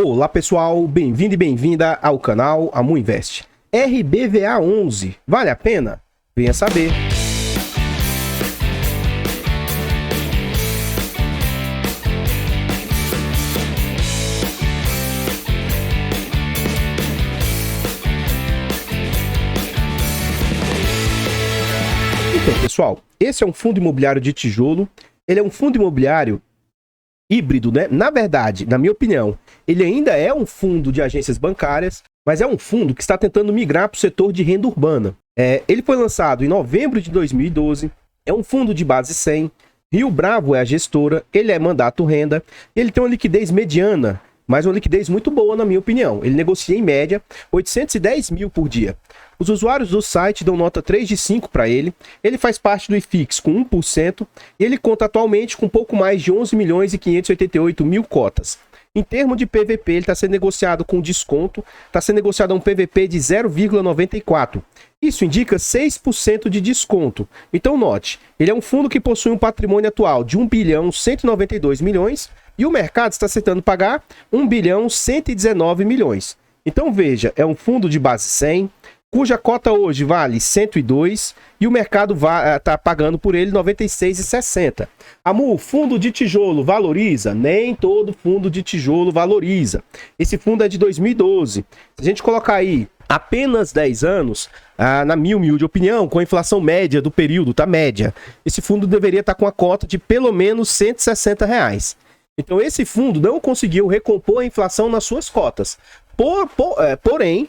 Olá pessoal, bem-vindo e bem-vinda ao canal Amu Invest. RBVA 11, vale a pena? Venha saber. Então pessoal, esse é um fundo imobiliário de tijolo, ele é um fundo imobiliário híbrido, né? Na verdade, na minha opinião, ele ainda é um fundo de agências bancárias, mas é um fundo que está tentando migrar para o setor de renda urbana. Ele foi lançado em novembro de 2012, é um fundo de base 100, Rio Bravo é a gestora, ele é mandato renda, ele tem uma liquidez mediana, mas uma liquidez muito boa na minha opinião. Ele negocia em média 810 mil por dia. Os usuários do site dão nota 3 de 5 para ele. Ele faz parte do IFIX com 1% e ele conta atualmente com pouco mais de 11 milhões e 588 mil cotas. Em termos de PVP, ele está sendo negociado com desconto, está sendo negociado a um PVP de 0,94. Isso indica 6% de desconto. Então note, ele é um fundo que possui um patrimônio atual de 1 bilhão 192 milhões e o mercado está aceitando pagar 1 bilhão 119 milhões. Então veja, é um fundo de base 100, cuja cota hoje vale 102 e o mercado está pagando por ele 96,60. Amu, fundo de tijolo valoriza? Nem todo fundo de tijolo valoriza. Esse fundo é de 2012. Se a gente colocar aí apenas 10 anos, na minha humilde opinião, com a inflação média do período, tá média, esse fundo deveria estar com a cota de pelo menos R$160. Então esse fundo não conseguiu recompor a inflação nas suas cotas. Porém,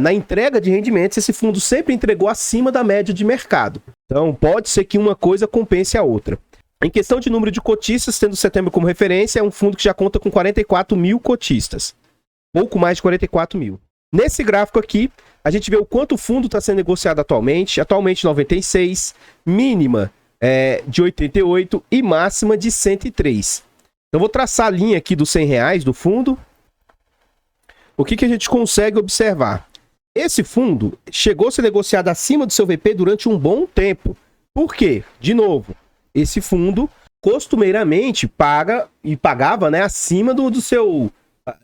na entrega de rendimentos, esse fundo sempre entregou acima da média de mercado. Então, pode ser que uma coisa compense a outra. Em questão de número de cotistas, tendo setembro como referência, é um fundo que já conta com 44 mil cotistas. Pouco mais de 44 mil. Nesse gráfico aqui, a gente vê o quanto o fundo está sendo negociado atualmente. Atualmente 96, mínima de 88 e máxima de 103. Então, vou traçar a linha aqui dos R$100 do fundo. O que a gente consegue observar? Esse fundo chegou a ser negociado acima do seu VP durante um bom tempo. Por quê? De novo, esse fundo costumeiramente pagava, né, acima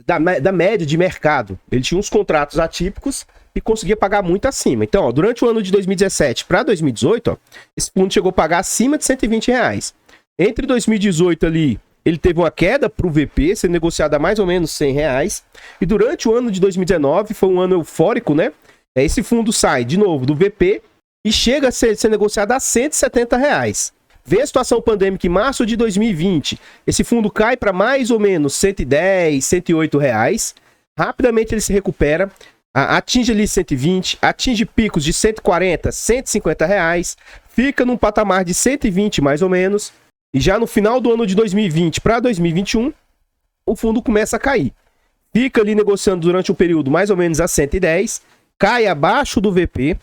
da média de mercado. Ele tinha uns contratos atípicos e conseguia pagar muito acima. Então, durante o ano de 2017 para 2018, esse fundo chegou a pagar acima de R$120. Entre 2018 ali, ele teve uma queda para o VP, sendo negociado a mais ou menos R$100. E durante o ano de 2019, foi um ano eufórico, né? Esse fundo sai, de novo, do VP e chega a ser negociado a R$170. Vê a situação pandêmica em março de 2020. Esse fundo cai para mais ou menos R$110, R$108. Rapidamente ele se recupera, atinge ali 120, atinge picos de 140, R$150. Fica num patamar de 120 mais ou menos. E já no final do ano de 2020 para 2021, o fundo começa a cair. Fica ali negociando durante um período mais ou menos a 110, cai abaixo do VP,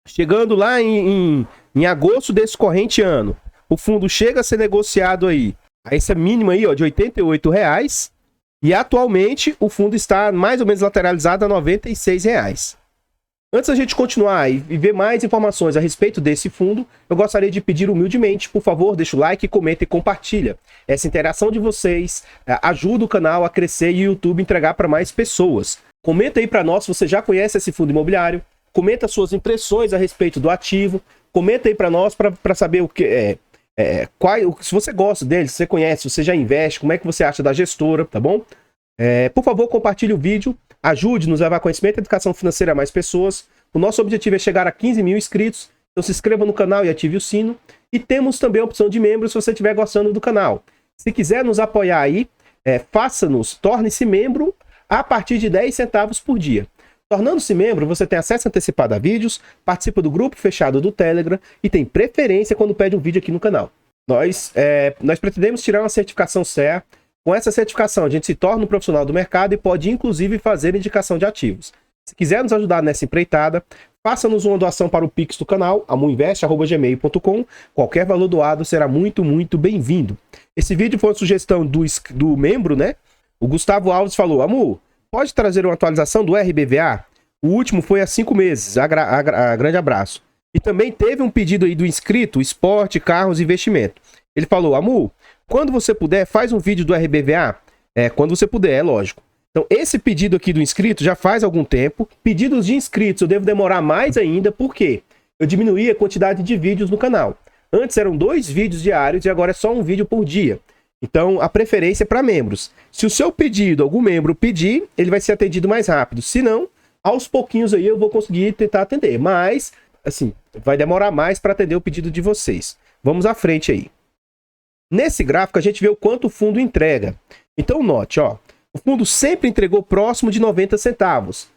chegando lá em agosto desse corrente ano. O fundo chega a ser negociado aí, a essa mínima aí, ó, de R$88, e atualmente o fundo está mais ou menos lateralizado a R$96. Antes da gente continuar e ver mais informações a respeito desse fundo, eu gostaria de pedir humildemente, por favor, deixa o like, comenta e compartilha. Essa interação de vocês ajuda o canal a crescer e o YouTube entregar para mais pessoas. Comenta aí para nós se você já conhece esse fundo imobiliário, comenta suas impressões a respeito do ativo, comenta aí para nós para saber o que se você gosta dele, se você conhece, se você já investe, como é que você acha da gestora, tá bom? Por favor, compartilhe o vídeo. Ajude-nos a levar conhecimento e educação financeira a mais pessoas. O nosso objetivo é chegar a 15 mil inscritos. Então se inscreva no canal e ative o sino. E temos também a opção de membro se você estiver gostando do canal. Se quiser nos apoiar aí, torne-se membro a partir de 10 centavos por dia. Tornando-se membro, você tem acesso antecipado a vídeos, participa do grupo fechado do Telegram e tem preferência quando pede um vídeo aqui no canal. Nós pretendemos tirar uma certificação CEA. Com essa certificação, a gente se torna um profissional do mercado e pode, inclusive, fazer indicação de ativos. Se quiser nos ajudar nessa empreitada, faça-nos uma doação para o Pix do canal, amuinvest@gmail.com. Qualquer valor doado será muito, muito bem-vindo. Esse vídeo foi uma sugestão do membro, né? O Gustavo Alves falou: Amu, pode trazer uma atualização do RBVA? O último foi há 5 meses. Grande abraço. E também teve um pedido aí do inscrito, esporte, carros e investimento. Ele falou: Amu, quando você puder, faz um vídeo do RBVA. Quando você puder, é lógico. Então, esse pedido aqui do inscrito já faz algum tempo. Pedidos de inscritos eu devo demorar mais ainda, porque eu diminuí a quantidade de vídeos no canal. Antes eram 2 vídeos diários e agora é só um vídeo por dia. Então, a preferência é para membros. Se o seu pedido, algum membro pedir, ele vai ser atendido mais rápido. Se não, aos pouquinhos aí eu vou conseguir tentar atender. Mas, assim, vai demorar mais para atender o pedido de vocês. Vamos à frente aí. Nesse gráfico, a gente vê o quanto o fundo entrega. Então, note, ó. O fundo sempre entregou próximo de 90 centavos.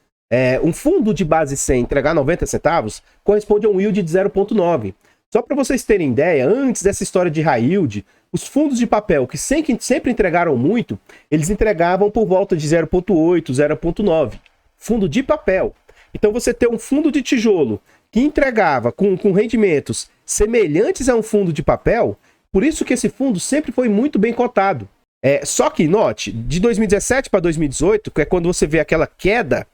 Um fundo de base 100 entregar 90 centavos corresponde a um yield de 0,9. Só para vocês terem ideia, antes dessa história de high yield, os fundos de papel que sempre entregaram muito, eles entregavam por volta de 0,8, 0,9. Fundo de papel. Então você ter um fundo de tijolo que entregava com rendimentos semelhantes a um fundo de papel, por isso que esse fundo sempre foi muito bem cotado. Só que, note, de 2017 para 2018, que é quando você vê aquela queda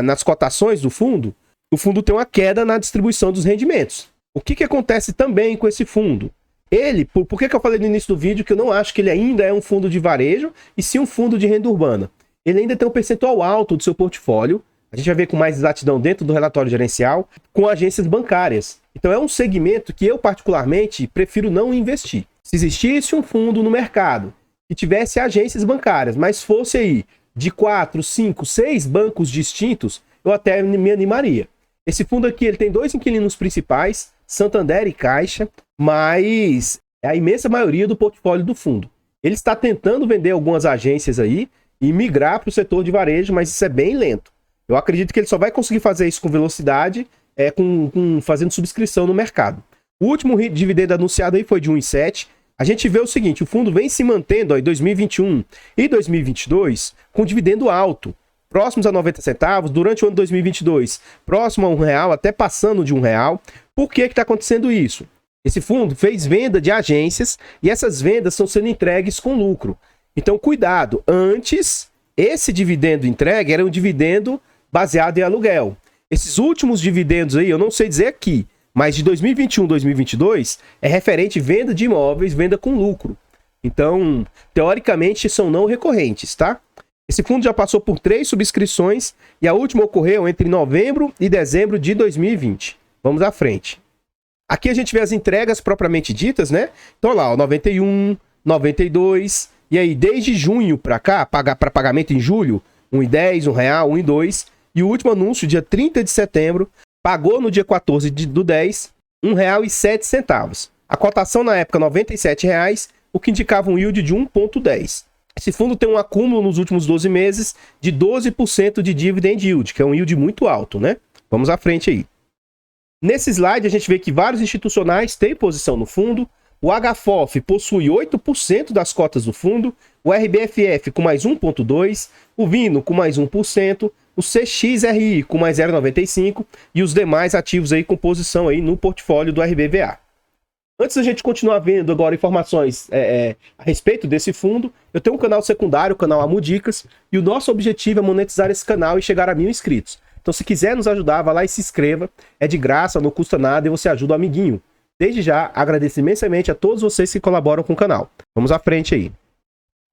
nas cotações do fundo, o fundo tem uma queda na distribuição dos rendimentos. O que acontece também com esse fundo? Ele, por que eu falei no início do vídeo que eu não acho que ele ainda é um fundo de varejo e sim um fundo de renda urbana? Ele ainda tem um percentual alto do seu portfólio, a gente vai ver com mais exatidão dentro do relatório gerencial, com agências bancárias. Então é um segmento que eu particularmente prefiro não investir. Se existisse um fundo no mercado que tivesse agências bancárias, mas fosse aí de 4, 5, 6 bancos distintos, eu até me animaria. Esse fundo aqui ele tem 2 inquilinos principais, Santander e Caixa, mas é a imensa maioria do portfólio do fundo. Ele está tentando vender algumas agências aí e migrar para o setor de varejo, mas isso é bem lento. Eu acredito que ele só vai conseguir fazer isso com velocidade, fazendo subscrição no mercado. O último dividendo anunciado aí foi de 1,7. A gente vê o seguinte, o fundo vem se mantendo ó, em 2021 e 2022 com dividendo alto, próximos a 90 centavos, durante o ano 2022, próximo a R$1, até passando de R$1. Por que está acontecendo isso? Esse fundo fez venda de agências e essas vendas estão sendo entregues com lucro. Então, cuidado, antes, esse dividendo entregue era um dividendo baseado em aluguel. Esses últimos dividendos aí, eu não sei dizer aqui, mas de 2021 a 2022 é referente venda de imóveis, venda com lucro. Então, teoricamente, são não recorrentes, tá? Esse fundo já passou por 3 subscrições e a última ocorreu entre novembro e dezembro de 2020. Vamos à frente. Aqui a gente vê as entregas propriamente ditas, né? Então lá, ó, 91, 92, e aí desde junho para cá, para pagamento em julho, R$1,10, R$1, R$1,2, e o último anúncio, dia 30 de setembro, pagou no dia 14 do 10, R$1,07. A cotação na época, R$97, o que indicava um yield de 1,10. Esse fundo tem um acúmulo nos últimos 12 meses de 12% de dividend yield, que é um yield muito alto, né? Vamos à frente aí. Nesse slide, a gente vê que vários institucionais têm posição no fundo. O HFOF possui 8% das cotas do fundo, o RBFF com mais 1,2%, o Vino com mais 1%, o CXRI com mais 0,95% e os demais ativos aí com posição aí no portfólio do RBVA. Antes da gente continuar vendo agora informações a respeito desse fundo, eu tenho um canal secundário, o canal Amudicas, e o nosso objetivo é monetizar esse canal e chegar a 1.000 inscritos. Então, se quiser nos ajudar, vá lá e se inscreva. É de graça, não custa nada e você ajuda o amiguinho. Desde já, agradeço imensamente a todos vocês que colaboram com o canal. Vamos à frente aí.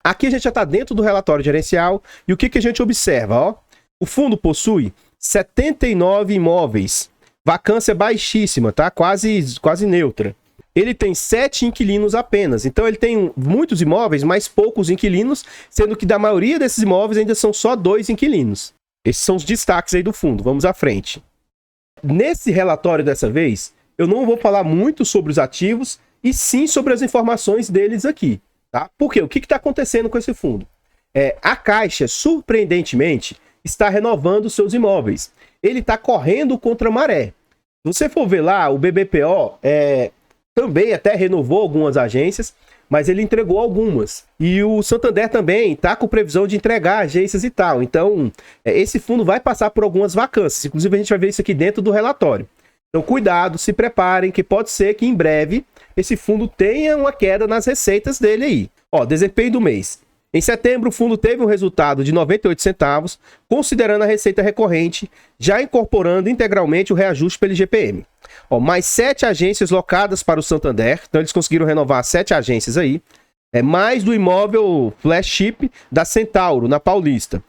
Aqui a gente já está dentro do relatório gerencial e o que a gente observa? Ó? O fundo possui 79 imóveis. Vacância baixíssima, tá? Quase neutra. Ele tem 7 inquilinos apenas. Então ele tem muitos imóveis, mas poucos inquilinos, sendo que da maioria desses imóveis ainda são só 2 inquilinos. Esses são os destaques aí do fundo. Vamos à frente. Nesse relatório dessa vez, eu não vou falar muito sobre os ativos e sim sobre as informações deles aqui. Tá? Por quê? O que está acontecendo com esse fundo? A Caixa, surpreendentemente, está renovando seus imóveis. Ele está correndo contra a maré. Se você for ver lá, o BBPO também até renovou algumas agências, mas ele entregou algumas. E o Santander também está com previsão de entregar agências e tal. Então, esse fundo vai passar por algumas vacâncias. Inclusive, a gente vai ver isso aqui dentro do relatório. Então, cuidado, se preparem, que pode ser que em breve esse fundo tenha uma queda nas receitas dele aí. Ó, desempenho do mês. Em setembro, o fundo teve um resultado de 98 centavos, considerando a receita recorrente, já incorporando integralmente o reajuste pelo IGPM. Ó, mais 7 agências locadas para o Santander, então eles conseguiram renovar 7 agências aí, mais do imóvel flagship da Centauro, na Paulista.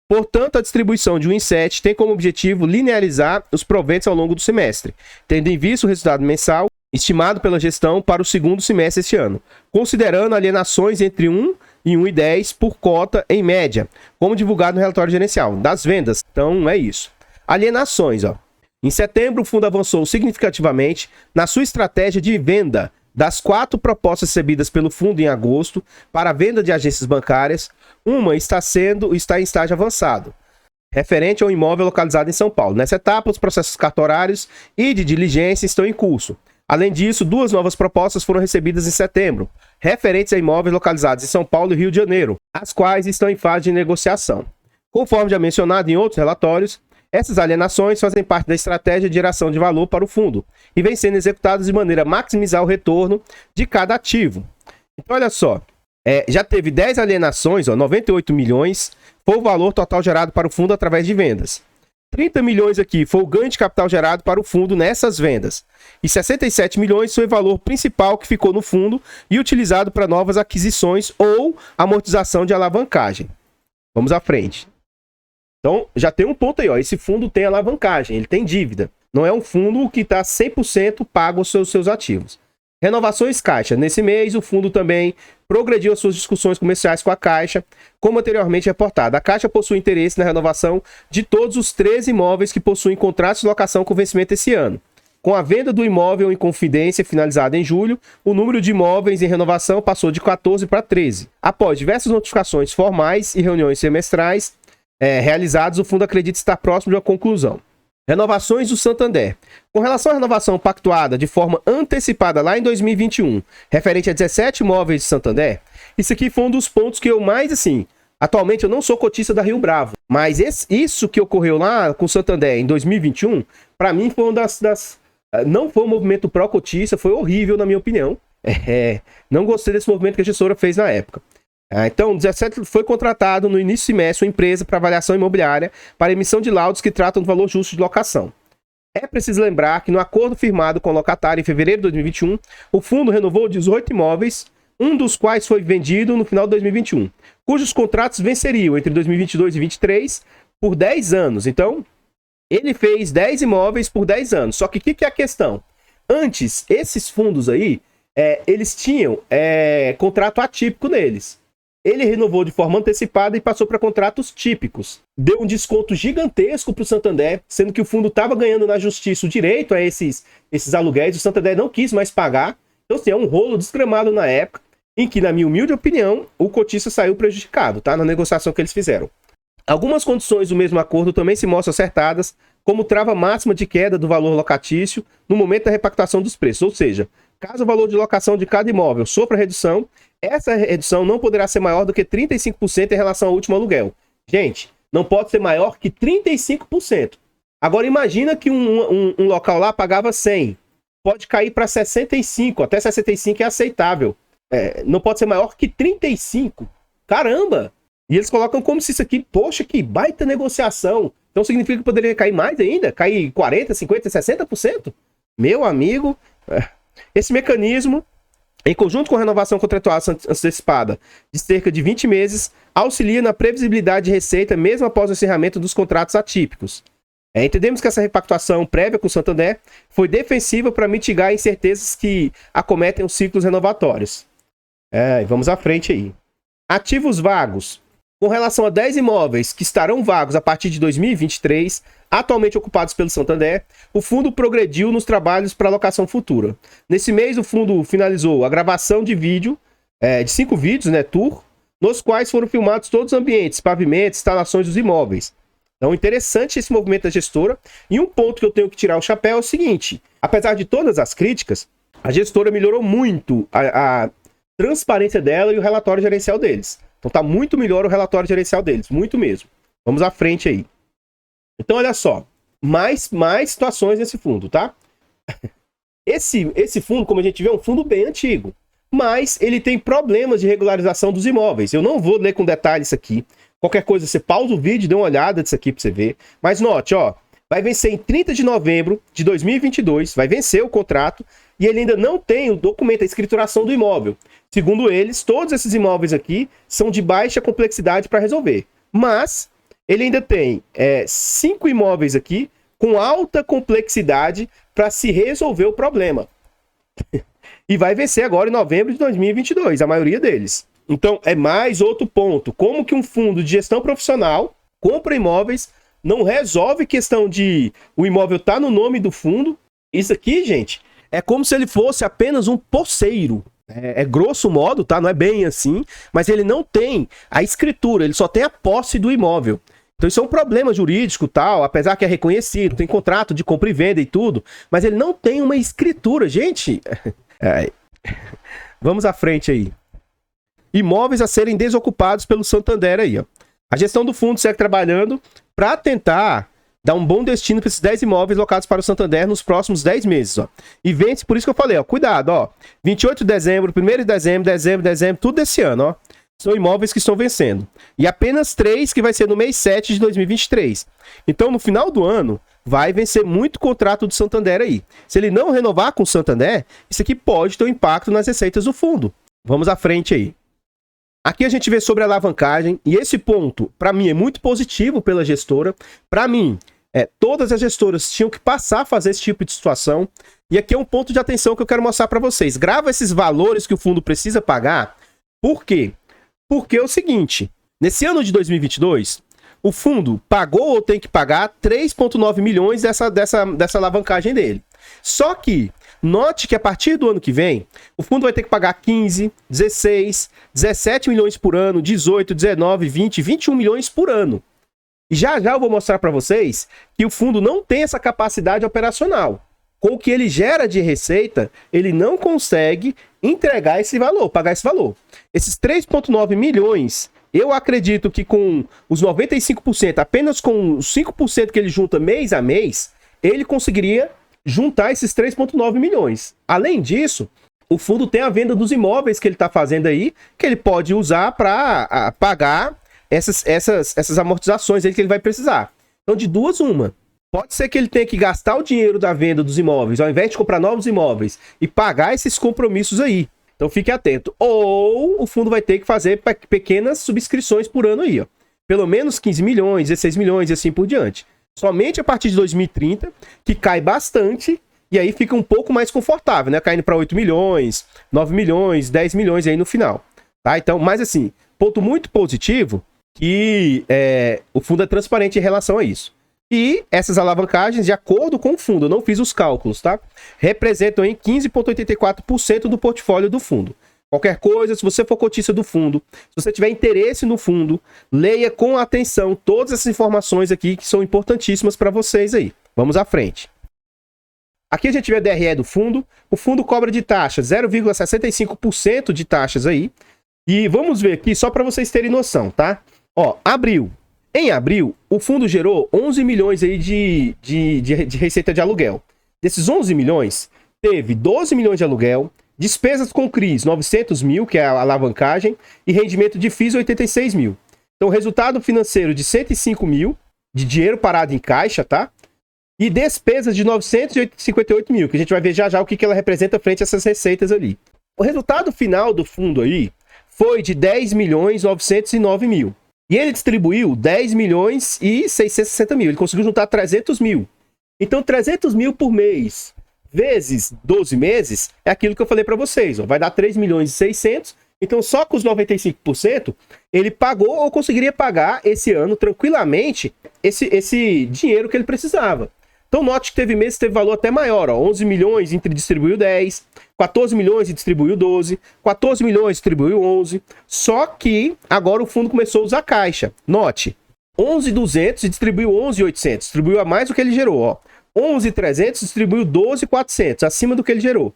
Portanto, a distribuição de 1 em 7 tem como objetivo linearizar os proventos ao longo do semestre, tendo em vista o resultado mensal estimado pela gestão para o segundo semestre este ano, considerando alienações entre 1 e 1,10 por cota em média, como divulgado no relatório gerencial das vendas. Então, é isso. Alienações, ó. Em setembro, o fundo avançou significativamente na sua estratégia de venda. Das 4 propostas recebidas pelo fundo em agosto para a venda de agências bancárias, uma está em estágio avançado, referente ao imóvel localizado em São Paulo. Nessa etapa, os processos cartorários e de diligência estão em curso. Além disso, 2 novas propostas foram recebidas em setembro, referentes a imóveis localizados em São Paulo e Rio de Janeiro, as quais estão em fase de negociação. Conforme já mencionado em outros relatórios, essas alienações fazem parte da estratégia de geração de valor para o fundo e vêm sendo executadas de maneira a maximizar o retorno de cada ativo. Então, olha só, já teve 10 alienações, 98 milhões foi o valor total gerado para o fundo através de vendas. 30 milhões aqui foi o ganho de capital gerado para o fundo nessas vendas. E 67 milhões foi o valor principal que ficou no fundo e utilizado para novas aquisições ou amortização de alavancagem. Vamos à frente. Então, já tem um ponto aí, ó. Esse fundo tem alavancagem, ele tem dívida. Não é um fundo que está 100% pago aos seus ativos. Renovações Caixa. Nesse mês, o fundo também progrediu as suas discussões comerciais com a Caixa, como anteriormente reportado. A Caixa possui interesse na renovação de todos os 13 imóveis que possuem contratos de locação com vencimento esse ano. Com a venda do imóvel em confidência finalizada em julho, o número de imóveis em renovação passou de 14 para 13. Após diversas notificações formais e reuniões semestrais realizadas, o fundo acredita estar próximo de uma conclusão. Renovações do Santander. Com relação à renovação pactuada de forma antecipada lá em 2021, referente a 17 imóveis de Santander, isso aqui foi um dos pontos que eu mais, assim, atualmente eu não sou cotista da Rio Bravo, mas isso que ocorreu lá com o Santander em 2021, para mim foi uma não foi um movimento pró-cotista, foi horrível na minha opinião. Não gostei desse movimento que a gestora fez na época. Então, 17 foi contratado no início do semestre uma empresa para avaliação imobiliária para emissão de laudos que tratam do valor justo de locação. É preciso lembrar que no acordo firmado com o locatário em fevereiro de 2021, o fundo renovou 18 imóveis, um dos quais foi vendido no final de 2021, cujos contratos venceriam entre 2022 e 2023 por 10 anos. Então, ele fez 10 imóveis por 10 anos. Só que o que é a questão? Antes, esses fundos aí, eles tinham contrato atípico neles. Ele renovou de forma antecipada e passou para contratos típicos. Deu um desconto gigantesco para o Santander, sendo que o fundo estava ganhando na justiça o direito a esses aluguéis. O Santander não quis mais pagar. Então, assim, é um rolo desgramado na época, em que, na minha humilde opinião, o cotista saiu prejudicado, tá? Na negociação que eles fizeram. Algumas condições do mesmo acordo também se mostram acertadas, como trava máxima de queda do valor locatício no momento da repactuação dos preços. Ou seja, caso o valor de locação de cada imóvel sofra redução, essa redução não poderá ser maior do que 35% em relação ao último aluguel. Gente, não pode ser maior que 35%. Agora imagina que um local lá pagava 100. Pode cair para 65, até 65 é aceitável. Não pode ser maior que 35. Caramba! E eles colocam como se isso aqui, poxa, que baita negociação. Então significa que poderia cair mais ainda? Cair 40%, 50%, 60%? Meu amigo, esse mecanismo, em conjunto com a renovação contratual antecipada de cerca de 20 meses, auxilia na previsibilidade de receita mesmo após o encerramento dos contratos atípicos. Entendemos que essa repactuação prévia com o Santander foi defensiva para mitigar incertezas que acometem os ciclos renovatórios. Vamos à frente aí. Ativos vagos. Com relação a 10 imóveis que estarão vagos a partir de 2023, atualmente ocupados pelo Santander, o fundo progrediu nos trabalhos para alocação futura. Nesse mês, o fundo finalizou a gravação de vídeo, de 5 vídeos, tour, nos quais foram filmados todos os ambientes, pavimentos, instalações dos imóveis. Então, interessante esse movimento da gestora. E um ponto que eu tenho que tirar o chapéu é o seguinte: apesar de todas as críticas, a gestora melhorou muito a transparência dela e o relatório gerencial deles. Então tá muito melhor o relatório gerencial deles, muito mesmo. Vamos à frente aí. Então olha só, mais situações nesse fundo, tá? Esse fundo, como a gente vê, é um fundo bem antigo, mas ele tem problemas de regularização dos imóveis. Eu não vou ler com detalhes isso aqui. Qualquer coisa, você pausa o vídeo e dê uma olhada nisso aqui pra você ver. Mas note, ó, vai vencer em 30 de novembro de 2022, vai vencer o contrato, e ele ainda não tem o documento, a escrituração do imóvel. Segundo eles, todos esses imóveis aqui são de baixa complexidade para resolver. Mas ele ainda tem 5 imóveis aqui com alta complexidade para se resolver o problema. E vai vencer agora em novembro de 2022, a maioria deles. Então, é mais outro ponto. Como que um fundo de gestão profissional compra imóveis, não resolve questão de o imóvel estar no nome do fundo. Isso aqui, gente, é como se ele fosse apenas um posseiro. É grosso modo, tá? Não é bem assim, mas ele não tem a escritura, ele só tem a posse do imóvel. Então isso é um problema jurídico, tal, apesar que é reconhecido, tem contrato de compra e venda e tudo, mas ele não tem uma escritura, gente. Vamos à frente aí. Imóveis a serem desocupados pelo Santander aí, ó. A gestão do fundo segue trabalhando para tentar dar um bom destino para esses 10 imóveis locados para o Santander nos próximos 10 meses, ó. E vence, por isso que eu falei, ó, cuidado, ó. 28 de dezembro, 1º de dezembro, tudo desse ano, ó. São imóveis que estão vencendo. E apenas 3 que vai ser no mês 7 de 2023. Então, no final do ano, vai vencer muito contrato do Santander aí. Se ele não renovar com o Santander, isso aqui pode ter um impacto nas receitas do fundo. Vamos à frente aí. Aqui a gente vê sobre a alavancagem, e esse ponto, para mim, é muito positivo pela gestora. Para mim, todas as gestoras tinham que passar a fazer esse tipo de situação. E aqui é um ponto de atenção que eu quero mostrar para vocês. Grava esses valores que o fundo precisa pagar. Por quê? Porque é o seguinte, nesse ano de 2022, o fundo pagou ou tem que pagar 3,9 milhões dessa alavancagem dele. Só que, note que a partir do ano que vem, o fundo vai ter que pagar 15, 16, 17 milhões por ano, 18, 19, 20, 21 milhões por ano. E já eu vou mostrar para vocês que o fundo não tem essa capacidade operacional. Com o que ele gera de receita, ele não consegue entregar esse valor, pagar esse valor. Esses 3,9 milhões, eu acredito que com os 95%, apenas com os 5% que ele junta mês a mês, ele conseguiria juntar esses 3,9 milhões. Além disso, o fundo tem a venda dos imóveis que ele está fazendo aí, que ele pode usar para pagar essas amortizações aí que ele vai precisar. Então, de duas, uma. Pode ser que ele tenha que gastar o dinheiro da venda dos imóveis, ao invés de comprar novos imóveis, e pagar esses compromissos aí. Então fique atento. Ou o fundo vai ter que fazer pequenas subscrições por ano aí, ó. Pelo menos 15 milhões, 16 milhões e assim por diante. Somente a partir de 2030, que cai bastante, e aí fica um pouco mais confortável, né? Caindo para 8 milhões, 9 milhões, 10 milhões aí no final. Tá? Então, mas assim, ponto muito positivo que o fundo é transparente em relação a isso. E essas alavancagens, de acordo com o fundo, eu não fiz os cálculos, tá? Representam em 15,84% do portfólio do fundo. Qualquer coisa, se você for cotista do fundo, se você tiver interesse no fundo, leia com atenção todas essas informações aqui que são importantíssimas para vocês aí. Vamos à frente. Aqui a gente vê a DRE do fundo. O fundo cobra de taxa 0,65% de taxas aí. E vamos ver aqui só para vocês terem noção, tá? Ó, abril. Em abril, o fundo gerou 11 milhões aí de receita de aluguel. Desses 11 milhões, teve 12 milhões de aluguel, despesas com CRIs, 900 mil, que é a alavancagem, e rendimento de FIIs, 86 mil. Então, resultado financeiro de 105 mil, de dinheiro parado em caixa, tá? E despesas de 958 mil, que a gente vai ver já o que ela representa frente a essas receitas ali. O resultado final do fundo aí foi de 10 milhões 909 mil. E ele distribuiu 10 milhões e 660 mil. Ele conseguiu juntar 300 mil. Então, 300 mil por mês, vezes 12 meses, é aquilo que eu falei para vocês. Ó, vai dar 3 milhões e 600. Então, só com os 95%, ele pagou ou conseguiria pagar esse ano tranquilamente esse dinheiro que ele precisava. Então, note que teve meses que teve valor até maior. Ó, 11 milhões e distribuiu 10. 14 milhões e distribuiu 12, 14 milhões e distribuiu 11, só que agora o fundo começou a usar caixa. Note, 11.200 e distribuiu 11.800, distribuiu a mais do que ele gerou, ó. 11.300 distribuiu 12.400, acima do que ele gerou.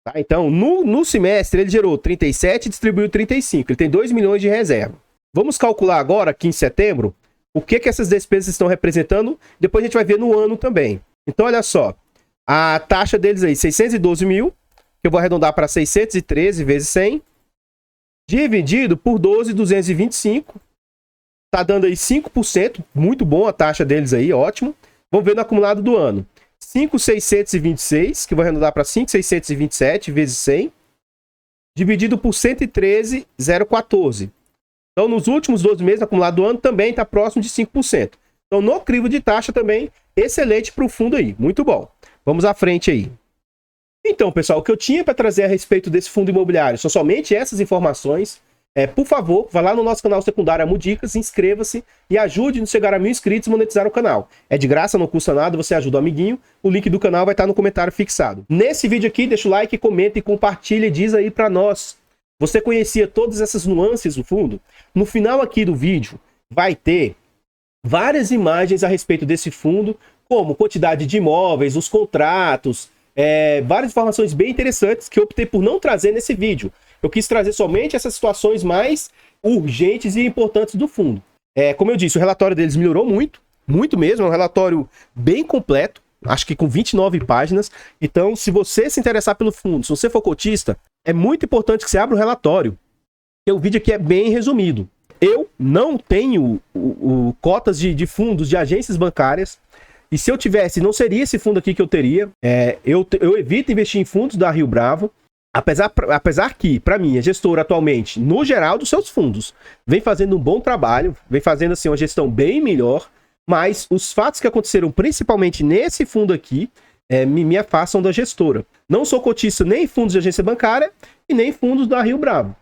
Tá? Então, no semestre ele gerou 37 e distribuiu 35, ele tem 2 milhões de reserva. Vamos calcular agora, aqui em setembro, o que essas despesas estão representando, depois a gente vai ver no ano também. Então, olha só, a taxa deles aí, 612 mil, que eu vou arredondar para 613 vezes 100, dividido por 12.225, tá dando aí 5%, muito bom a taxa deles aí, ótimo. Vamos ver no acumulado do ano. 5.626, que eu vou arredondar para 5.627 vezes 100, dividido por 113.014. Então, nos últimos 12 meses, acumulado do ano, também está próximo de 5%. Então, no crivo de taxa também, excelente para o fundo aí. Muito bom. Vamos à frente aí. Então, pessoal, o que eu tinha para trazer a respeito desse fundo imobiliário são somente essas informações. Por favor, vá lá no nosso canal secundário Amudicas, inscreva-se e ajude-nos a chegar a 1000 inscritos e monetizar o canal. É de graça, não custa nada, você ajuda o amiguinho. O link do canal vai estar no comentário fixado. Nesse vídeo aqui, deixa o like, comenta e compartilha e diz aí para nós. Você conhecia todas essas nuances do fundo? No final aqui do vídeo vai ter várias imagens a respeito desse fundo, como quantidade de imóveis, os contratos, várias informações bem interessantes que eu optei por não trazer nesse vídeo. Eu quis trazer somente essas situações mais urgentes e importantes do fundo. Como eu disse, o relatório deles melhorou muito, muito mesmo, é um relatório bem completo, acho que com 29 páginas. Então, se você se interessar pelo fundo, se você for cotista, é muito importante que você abra o relatório, porque o vídeo aqui é bem resumido. Eu não tenho cotas de fundos de agências bancárias, e se eu tivesse, não seria esse fundo aqui que eu teria. Eu evito investir em fundos da Rio Bravo, apesar que, para mim, a gestora atualmente, no geral dos seus fundos, vem fazendo um bom trabalho, vem fazendo assim uma gestão bem melhor, mas os fatos que aconteceram principalmente nesse fundo aqui me afastam da gestora. Não sou cotista nem em fundos de agência bancária e nem em fundos da Rio Bravo.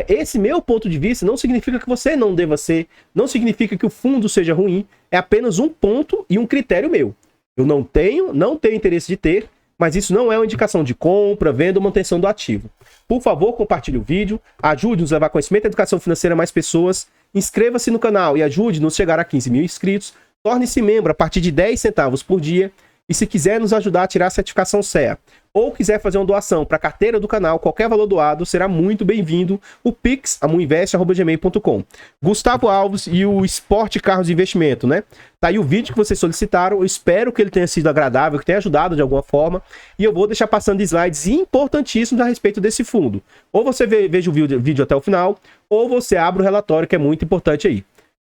Esse meu ponto de vista não significa que você não deva ser, não significa que o fundo seja ruim, é apenas um ponto e um critério meu. Eu não tenho interesse de ter, mas isso não é uma indicação de compra, venda ou manutenção do ativo. Por favor, compartilhe o vídeo, ajude-nos a levar conhecimento e educação financeira a mais pessoas, inscreva-se no canal e ajude-nos a chegar a 15 mil inscritos, torne-se membro a partir de 10 centavos por dia, e se quiser nos ajudar a tirar a certificação CEA, ou quiser fazer uma doação para a carteira do canal, qualquer valor doado será muito bem-vindo. O Pix, amuinvest@gmail.com. Gustavo Alves e o Esporte Carros de Investimento, né? Tá aí o vídeo que vocês solicitaram. Eu espero que ele tenha sido agradável, que tenha ajudado de alguma forma. E eu vou deixar passando slides importantíssimos a respeito desse fundo. Ou você veja o vídeo até o final, ou você abre o relatório, que é muito importante aí.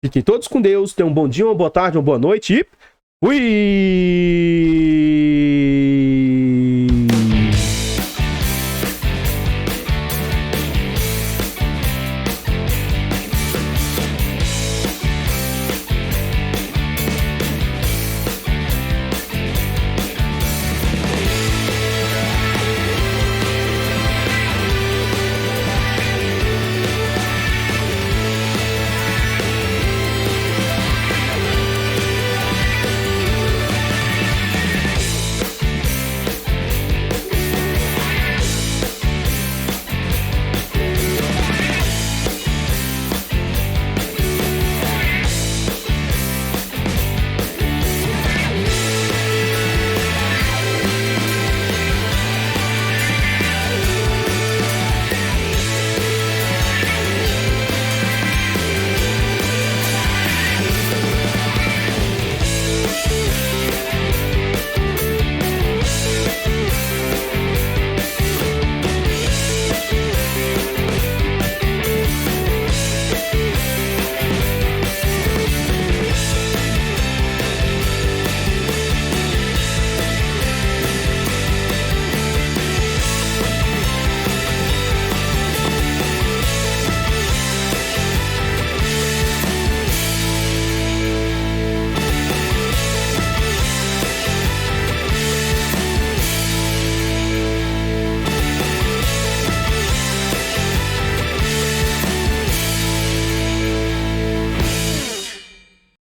Fiquem todos com Deus. Tenham um bom dia, uma boa tarde, uma boa noite e fui!